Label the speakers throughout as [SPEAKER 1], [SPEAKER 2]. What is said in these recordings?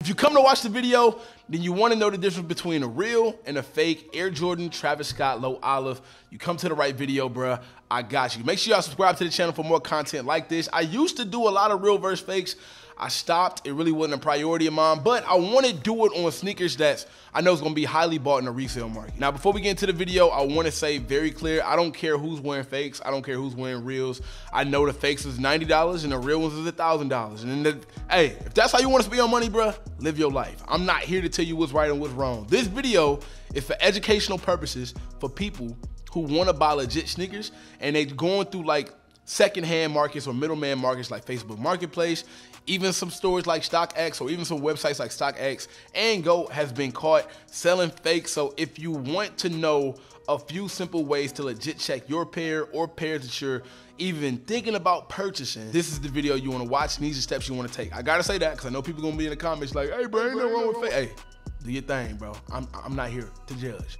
[SPEAKER 1] If you come to watch the video, then you want to know the difference between a real and a fake Air Jordan Travis Scott Low Olive. You come to the right video, bruh. I got you. Make sure y'all subscribe to the channel for more content like this. I used to do a lot of real versus fakes. I stopped. It really wasn't a priority of mine, but I want to do it on sneakers that I know is going to be highly bought in the resale market. Now, before we get into the video, I want to say very clear, I don't care who's wearing fakes. I don't care who's wearing reals. I know the fakes is $90 and the real ones is $1,000. And hey, if that's how you want to spend your money, bruh, live your life. I'm not here to tell you what's right and what's wrong. This video is for educational purposes for people who want to buy legit sneakers and they going through like secondhand markets or middleman markets like Facebook Marketplace, even some stores like StockX or even some websites like StockX, and Go has been caught selling fakes. So if you want to know a few simple ways to legit check your pair or pairs that you're even thinking about purchasing, this is the video you want to watch and these are steps you want to take. I gotta say that because I know people gonna be in the comments like, hey bro, ain't nothing wrong with fake. Hey, do your thing, bro. I'm not here to judge.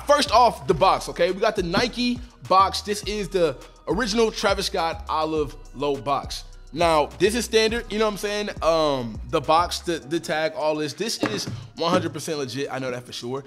[SPEAKER 1] First off, the box, okay? We got the Nike box. This is the original Travis Scott Olive Low box. Now, this is standard, you know what I'm saying? The box, the tag, all this is 100% legit, I know that for sure.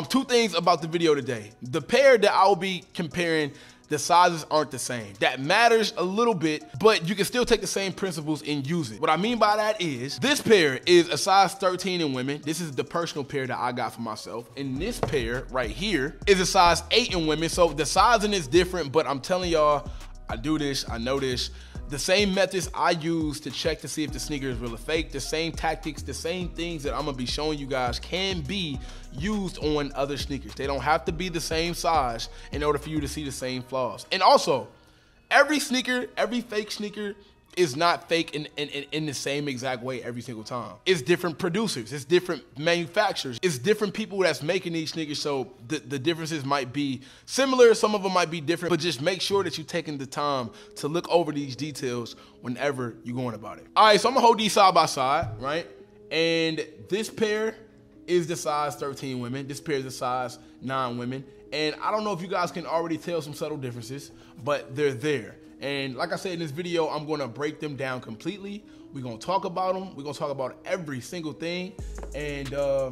[SPEAKER 1] Two things about the video today. The pair that I'll be comparing, the sizes aren't the same. That matters a little bit, but you can still take the same principles and use it. What I mean by that is, this pair is a size 13 in women. This is the personal pair that I got for myself. And this pair right here is a size 8 in women. So the sizing is different, but I'm telling y'all, I do this, I know this. The same methods I use to check to see if the sneaker is real or fake, the same tactics, the same things that I'm gonna be showing you guys can be used on other sneakers. They don't have to be the same size in order for you to see the same flaws. And also, every sneaker, every fake sneaker is not fake in the same exact way every single time. It's different producers, it's different manufacturers, it's different people that's making these sneakers, so the differences might be similar, some of them might be different, but just make sure that you're taking the time to look over these details whenever you're going about it. All right, so I'm gonna hold these side by side, right? And this pair is the size 13 women, this pair is the size 9 women, and I don't know if you guys can already tell some subtle differences, but they're there. And like I said in this video, I'm gonna break them down completely. We're gonna talk about them. We're gonna talk about every single thing. And I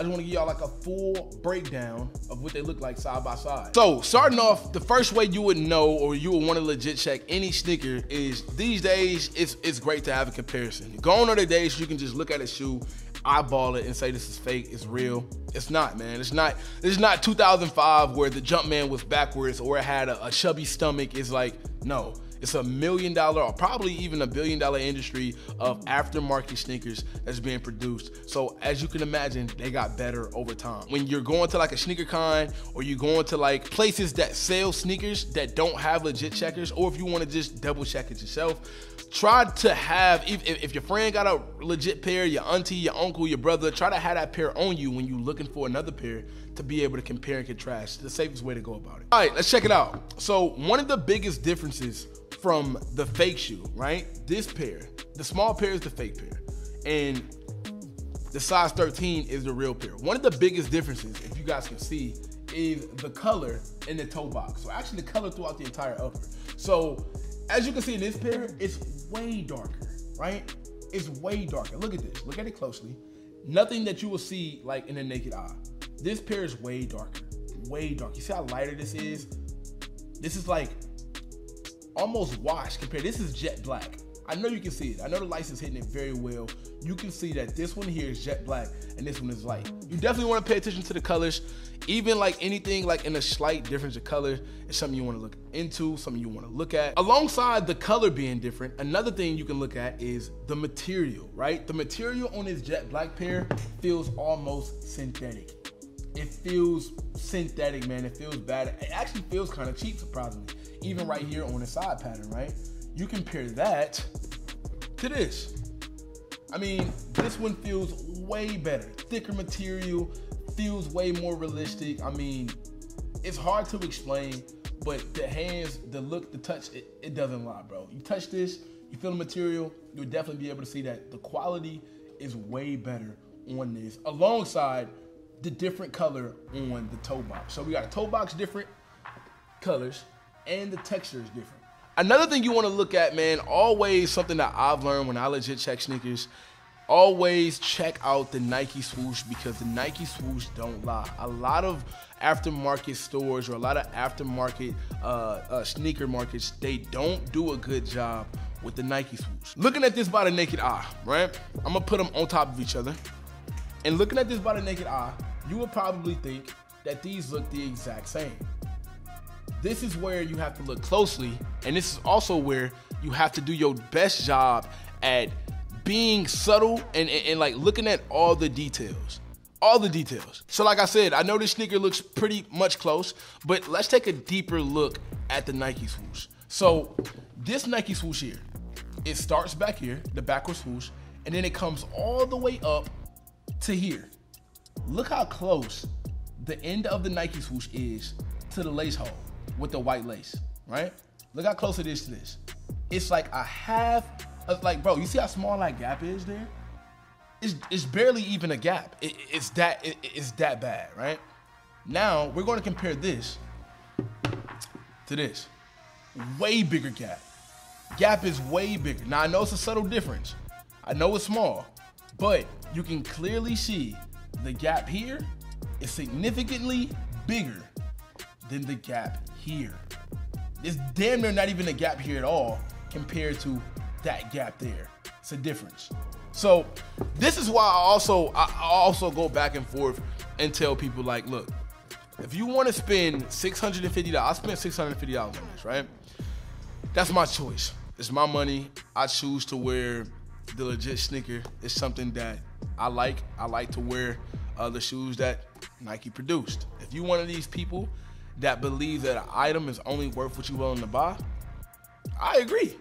[SPEAKER 1] just wanna give y'all like a full breakdown of what they look like side by side. So starting off, the first way you would know or you would wanna legit check any sneaker is these days, it's great to have a comparison. Gone are the days you can just look at a shoe, eyeball it and say this is fake, it's real. It's not, man. It's not 2005 where the Jumpman was backwards or it had a chubby stomach. It's like, no. It's $1 million or probably even $1 billion industry of aftermarket sneakers that's being produced. So as you can imagine, they got better over time. When you're going to like a sneaker con or you're going to like places that sell sneakers that don't have legit checkers, or if you want to just double check it yourself, try to have, if your friend got a legit pair, your auntie, your uncle, your brother, try to have that pair on you when you're looking for another pair to be able to compare and contrast. The safest way to go about it. All right, let's check it out. So one of the biggest differences from the fake shoe, right? This pair, the small pair is the fake pair, and the size 13 is the real pair. One of the biggest differences, if you guys can see, is the color in the toe box. So actually the color throughout the entire upper. So as you can see in this pair, it's way darker, right? It's way darker. Look at this, look at it closely. Nothing that you will see like in the naked eye. This pair is way darker, way dark. You see how lighter this is? This is like almost washed compared. This is jet black. I know you can see it. I know the lights is hitting it very well. You can see that this one here is jet black and this one is light. You definitely want to pay attention to the colors. Even like anything like in a slight difference of color is something you want to look into, something you want to look at. Alongside the color being different, another thing you can look at is the material, right? The material on this jet black pair feels almost synthetic. It feels synthetic, man. It feels bad. It actually feels kind of cheap, surprisingly. Even right here on the side pattern, right? You compare that to this. I mean, this one feels way better. Thicker material, feels way more realistic. I mean, it's hard to explain, but the hands, the look, the touch, it doesn't lie, bro. You touch this, you feel the material, you'll definitely be able to see that the quality is way better on this, alongside the different color on the toe box. So we got a toe box, different colors, and the texture is different. Another thing you want to look at, man, always something that I've learned when I legit check sneakers, always check out the Nike Swoosh, because the Nike Swoosh don't lie. A lot of aftermarket stores or a lot of aftermarket sneaker markets, they don't do a good job with the Nike Swoosh. Looking at this by the naked eye, right? I'm gonna put them on top of each other. And looking at this by the naked eye, you would probably think that these look the exact same. This is where you have to look closely, and this is also where you have to do your best job at being subtle and like looking at all the details. All the details. So like I said, I know this sneaker looks pretty much close, but let's take a deeper look at the Nike Swoosh. So this Nike Swoosh here, it starts back here, the backward swoosh, and then it comes all the way up to here. Look how close the end of the Nike Swoosh is to the lace hole with the white lace, right? Look how close it is to this. It's like a half, like, bro, you see how small that gap is there? It's barely even a gap. It's that bad, right? Now, we're gonna compare this to this. Way bigger gap. Gap is way bigger. Now, I know it's a subtle difference. I know it's small, but you can clearly see the gap here is significantly bigger than the gap here. It's damn near not even a gap here at all compared to that gap there. It's a difference. So this is why I also go back and forth and tell people, like, look, if you want to spend $650, I spent $650 on this, right? That's my choice. It's my money. I choose to wear the legit sneaker. It's something that I like. I like to wear the shoes that Nike produced. If you're one of these people that believe that an item is only worth what you're willing to buy, I agree.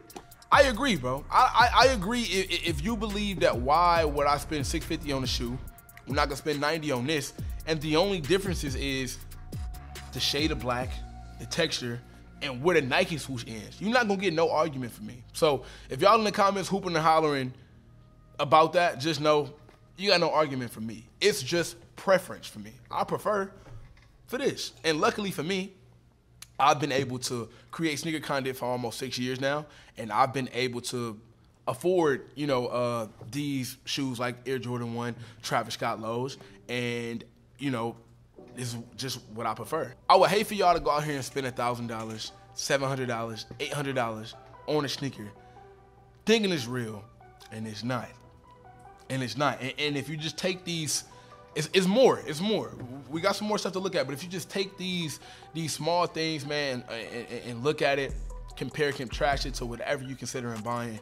[SPEAKER 1] I agree, bro. I agree. If you believe that, why would I spend $650 on a shoe? I'm not gonna spend $90 on this. And the only differences is the shade of black, the texture, and where the Nike Swoosh ends. You're not gonna get no argument from me. So if y'all in the comments hooping and hollering about that, just know you got no argument from me. It's just preference for me. I prefer for this. And luckily for me, I've been able to create sneaker content for almost 6 years now, and I've been able to afford, these shoes like Air Jordan 1, Travis Scott lows, and, this is just what I prefer. I would hate for y'all to go out here and spend $1,000, $700, $800 on a sneaker, thinking it's real, and it's not. And it's not. And if you just take these, it's more. We got some more stuff to look at, but if you just take these small things, man, and look at it, compare, contrast it to whatever you consider buying,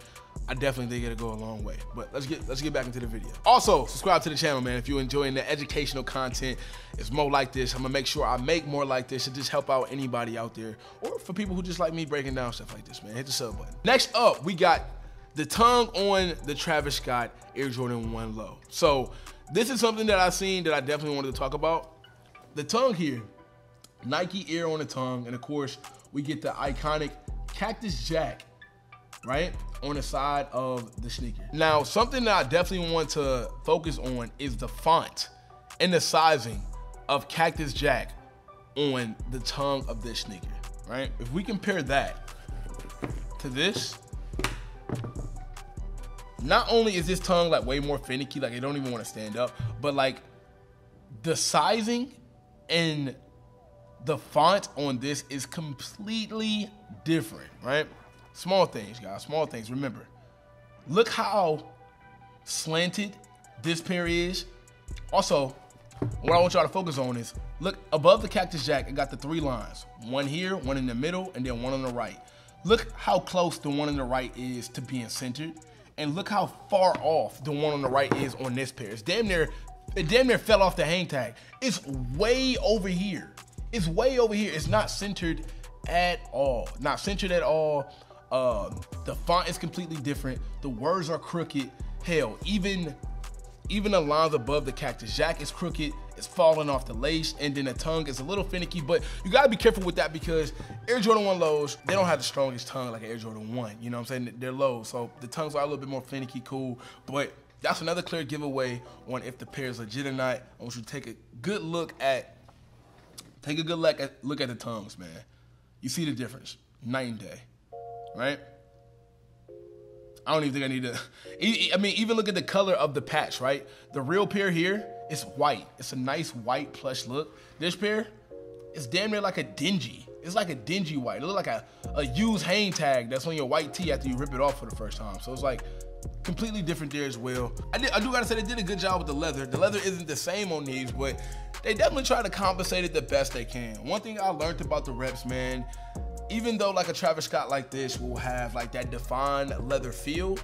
[SPEAKER 1] I definitely think it'll go a long way. But let's get back into the video. Also, subscribe to the channel, man. If you're enjoying the educational content, it's more like this. I'm gonna make sure I make more like this to just help out anybody out there, or for people who just like me breaking down stuff like this, man. Hit the sub button. Next up, we got the tongue on the Travis Scott Air Jordan 1 low. So this is something that I've seen that I definitely wanted to talk about. The tongue here, Nike Air on the tongue, and of course, we get the iconic Cactus Jack, right, on the side of the sneaker. Now, something that I definitely want to focus on is the font and the sizing of Cactus Jack on the tongue of this sneaker, right? If we compare that to this, not only is this tongue like way more finicky, like it don't even want to stand up, but like the sizing and the font on this is completely different, right? Small things, guys, small things. Remember, look how slanted this pair is. Also, what I want y'all to focus on is, look above the Cactus Jack, it got the 3 lines. One here, one in the middle, and then one on the right. Look how close the one on the right is to being centered. And look how far off the one on the right is on this pair. It damn near fell off the hang tag. It's way over here. It's way over here. It's not centered at all. Not centered at all. The font is completely different. The words are crooked. Hell, even the lines above the Cactus Jack is crooked. It's falling off the lace, and then the tongue is a little finicky, but you gotta be careful with that because Air Jordan 1 lows, they don't have the strongest tongue like Air Jordan 1, you know what I'm saying? They're low, so the tongues are a little bit more finicky, cool, but that's another clear giveaway on if the pair is legit or not. I want you to take a good look at the tongues, man. You see the difference, night and day, right? I don't even think I need to, I mean, even look at the color of the patch, right? The real pair here is white. It's a nice white plush look. This pair is damn near like a dingy. It's like a dingy white. It looks like a used hang tag that's on your white tee after you rip it off for the first time. So it's like completely different there as well. I do gotta say they did a good job with the leather. The leather isn't the same on these, but they definitely try to compensate it the best they can. One thing I learned about the reps, man, even though like a Travis Scott like this will have like that defined leather feel,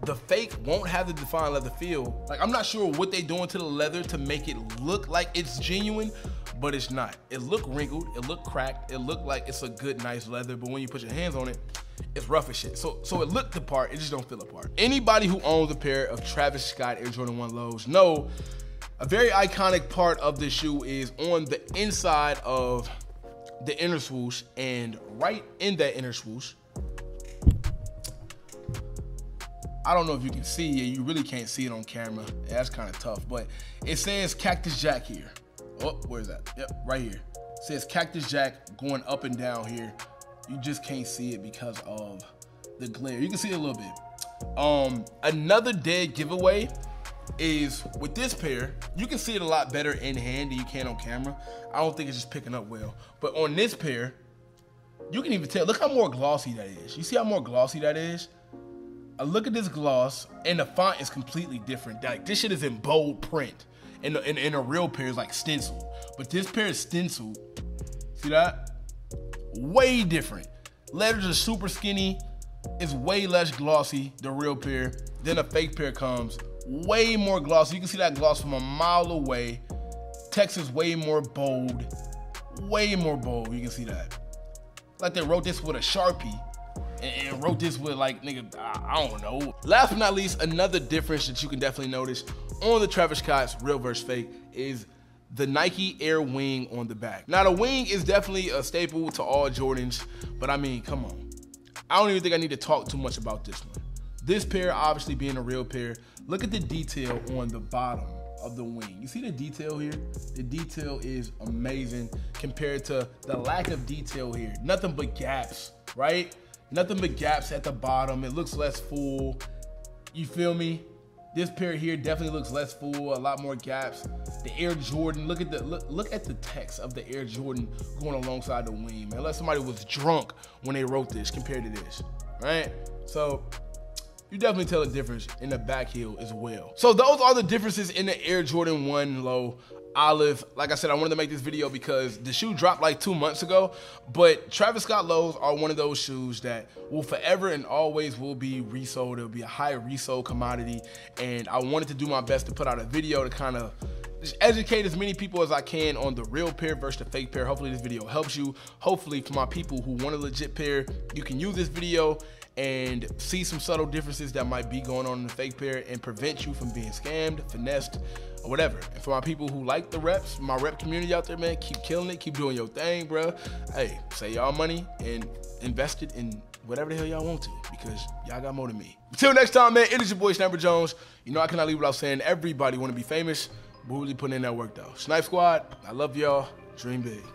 [SPEAKER 1] the fake won't have the defined leather feel. Like, I'm not sure what they doing to the leather to make it look like it's genuine, but it's not. It look wrinkled, it look cracked, it look like it's a good, nice leather, but when you put your hands on it, it's rough as shit. So it looked the part, it just don't feel the part. Anybody who owns a pair of Travis Scott Air Jordan 1 lows know a very iconic part of the shoe is on the inside of the inner swoosh, and right in that inner swoosh, I don't know if you can see it. You really can't see it on camera. Yeah, that's kind of tough, but it says Cactus Jack here. Oh, where's that? Yep, right here. It says Cactus Jack going up and down here. You just can't see it because of the glare. You can see it a little bit. Another dead giveaway is with this pair, you can see it a lot better in hand than you can on camera. I don't think it's just picking up well. But on this pair, you can even tell, look how more glossy that is. You see how more glossy that is? Look at this gloss, and the font is completely different. Like, this shit is in bold print. And a real pair is like stenciled. But this pair is stenciled. See that? Way different. Letters are super skinny. It's way less glossy, the real pair. Then a fake pair comes. Way more glossy. You can see that gloss from a mile away. Text is way more bold. Way more bold. You can see that. Like they wrote this with a Sharpie and wrote this with like, nigga, I don't know. Last but not least, another difference that you can definitely notice on the Travis Scott's real versus fake is the Nike Air Wing on the back. Now the wing is definitely a staple to all Jordans, but I mean, come on. I don't even think I need to talk too much about this one. This pair obviously being a real pair. Look at the detail on the bottom of the wing. You see the detail here? The detail is amazing compared to the lack of detail here. Nothing but gaps, right? Nothing but gaps at the bottom. It looks less full. You feel me? This pair here definitely looks less full, a lot more gaps. The Air Jordan, look at the text of the Air Jordan going alongside the wing, man. Unless somebody was drunk when they wrote this compared to this, right? So you definitely tell a difference in the back heel as well. So those are the differences in the Air Jordan 1 low olive. Like I said, I wanted to make this video because the shoe dropped like 2 months ago, but Travis Scott lows are one of those shoes that will forever and always will be resold. It'll be a high resold commodity, and I wanted to do my best to put out a video to kind of just educate as many people as I can on the real pair versus the fake pair. Hopefully this video helps you. Hopefully for my people who want a legit pair, you can use this video and see some subtle differences that might be going on in the fake pair and prevent you from being scammed, finessed, or whatever. And for my people who like the reps, my rep community out there, man, keep killing it, keep doing your thing, bro. Hey, save y'all money and invest it in whatever the hell y'all want to, because y'all got more than me. Until next time, man, it is your boy Sniper Jones. You know I cannot leave without saying everybody want to be famous, but really putting in that work though. Snipe Squad, I love y'all. Dream big.